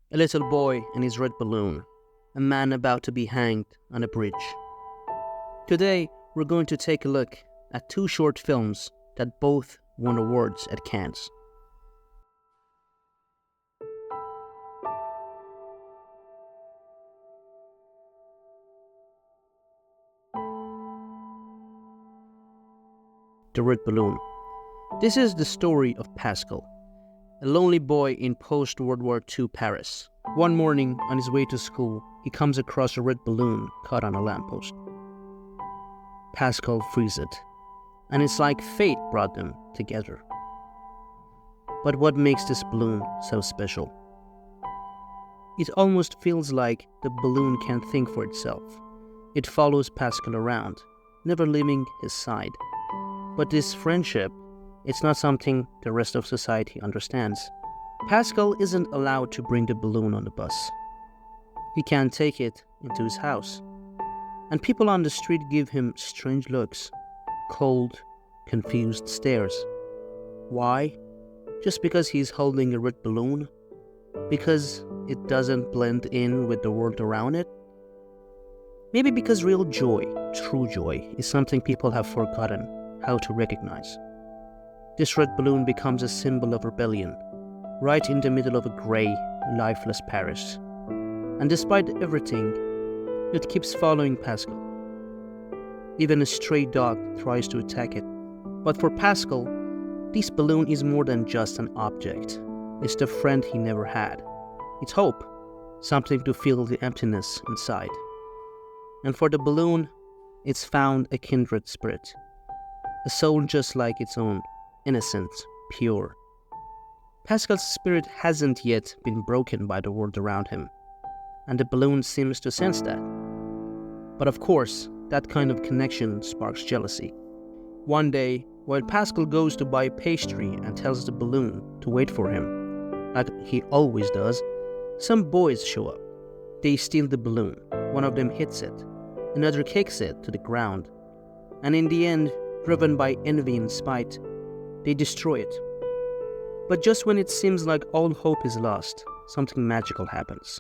A little boy and his red balloon, a man about to be hanged on a bridge. Today, we're going to take a look at two short films that both won awards at Cannes. The Red Balloon. This is the story of Pascal, a lonely boy in post-World War II Paris. One morning, on his way to school, he comes across a red balloon caught on a lamppost. Pascal frees it, and it's like fate brought them together. But what makes this balloon so special? It almost feels like the balloon can't think for itself. It follows Pascal around, never leaving his side. But this friendship, it's not something the rest of society understands. Pascal isn't allowed to bring the balloon on the bus. He can't take it into his house. And people on the street give him strange looks, cold, confused stares. Why? Just because he's holding a red balloon? Because it doesn't blend in with the world around it? Maybe because real joy, true joy, is something people have forgotten how to recognize. This red balloon becomes a symbol of rebellion, right in the middle of a grey, lifeless Paris. And despite everything, it keeps following Pascal. Even a stray dog tries to attack it. But for Pascal, this balloon is more than just an object. It's the friend he never had. It's hope, something to fill the emptiness inside. And for the balloon, it's found a kindred spirit. A soul just like its own, innocent, pure. Pascal's spirit hasn't yet been broken by the world around him, and the balloon seems to sense that. But of course, that kind of connection sparks jealousy. One day, while Pascal goes to buy pastry and tells the balloon to wait for him, like he always does, some boys show up. They steal the balloon. One of them hits it, another kicks it to the ground, and in the end, driven by envy and spite, they destroy it. But just when it seems like all hope is lost, something magical happens.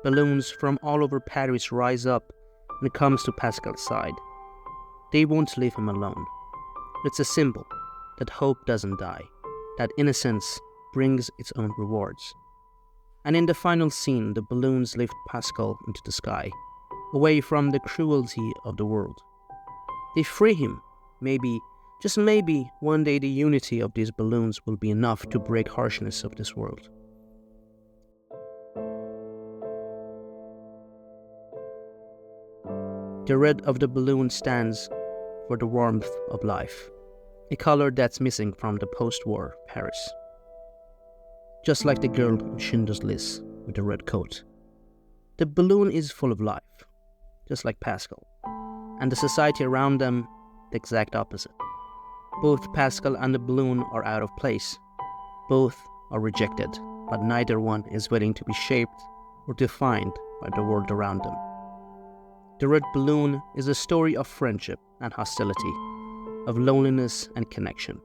Balloons from all over Paris rise up and comes to Pascal's side. They won't leave him alone. It's a symbol that hope doesn't die, that innocence brings its own rewards. And in the final scene, the balloons lift Pascal into the sky, away from the cruelty of the world. They free him. Maybe, just maybe, one day the unity of these balloons will be enough to break harshness of this world. The red of the balloon stands for the warmth of life, a color that's missing from the post-war Paris. Just like the girl in Schindler's List with the red coat. The balloon is full of life, just like Pascal, and the society around them the exact opposite. Both Pascal and the balloon are out of place. Both are rejected, but neither one is willing to be shaped or defined by the world around them. The Red Balloon is a story of friendship and hostility, of loneliness and connection,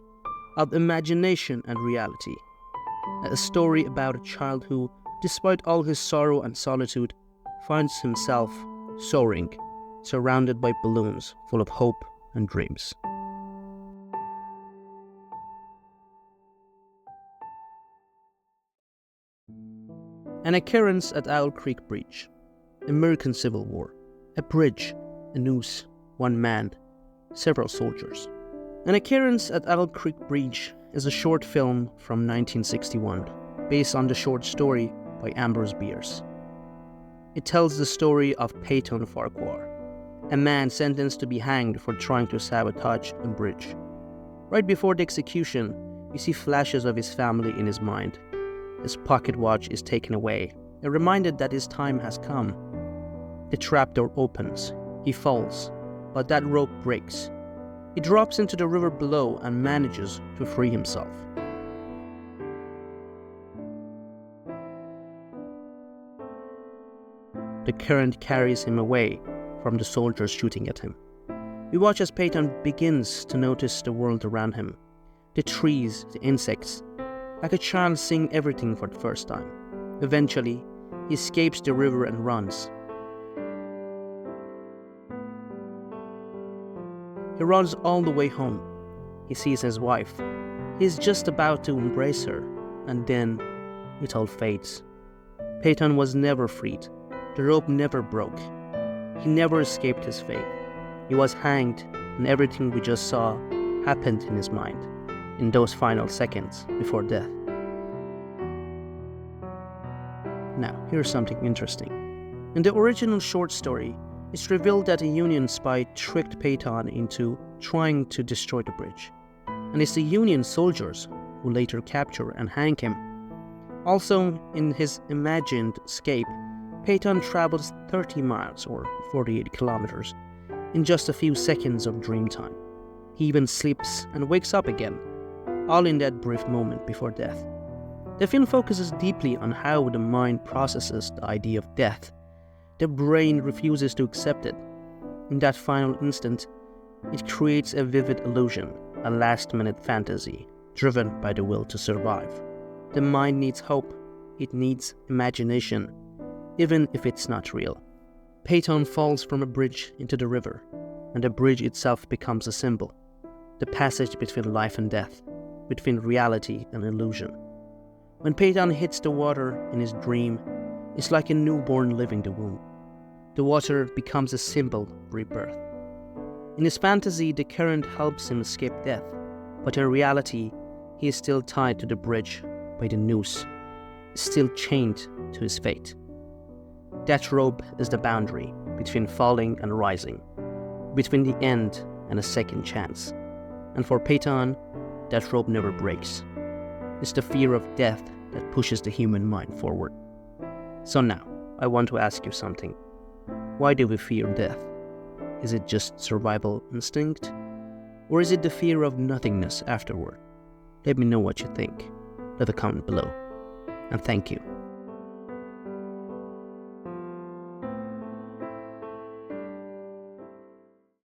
of imagination and reality. A story about a child who, despite all his sorrow and solitude, finds himself soaring, surrounded by balloons full of hope and dreams. An Occurrence at Owl Creek Bridge. American Civil War. A bridge, a noose, one man, several soldiers. An Occurrence at Owl Creek Bridge is a short film from 1961, based on the short story by Ambrose Bierce. It tells the story of Peyton Farquhar, a man sentenced to be hanged for trying to sabotage a bridge. Right before the execution, we see flashes of his family in his mind. His pocket watch is taken away, a reminder that his time has come. The trapdoor opens, he falls, but that rope breaks. He drops into the river below and manages to free himself. The current carries him away from the soldiers shooting at him. We watch as Peyton begins to notice the world around him, the trees, the insects, like a child seeing everything for the first time. Eventually, he escapes the river and runs. He runs all the way home. He sees his wife. He's just about to embrace her, and then it all fades. Peyton was never freed. The rope never broke. He never escaped his fate. He was hanged, and everything we just saw happened in his mind, in those final seconds before death. Now, here's something interesting. In the original short story, it's revealed that a Union spy tricked Peyton into trying to destroy the bridge. And it's the Union soldiers who later capture and hang him. Also, in his imagined Scape, Peyton travels 30 miles or 48 kilometers in just a few seconds of dream time. He even sleeps and wakes up again, all in that brief moment before death. The film focuses deeply on how the mind processes the idea of death. The brain refuses to accept it. In that final instant, it creates a vivid illusion, a last-minute fantasy, driven by the will to survive. The mind needs hope. It needs imagination, even if it's not real. Peyton falls from a bridge into the river, and the bridge itself becomes a symbol. The passage between life and death, between reality and illusion. When Peyton hits the water in his dream, it's like a newborn leaving the womb. The water becomes a symbol of rebirth. In his fantasy, the current helps him escape death, but in reality, he is still tied to the bridge by the noose, still chained to his fate. That rope is the boundary between falling and rising, between the end and a second chance. And for Peyton, that rope never breaks. It's the fear of death that pushes the human mind forward. So now, I want to ask you something. Why do we fear death? Is it just survival instinct? Or is it the fear of nothingness afterward? Let me know what you think. Leave a comment below. And thank you.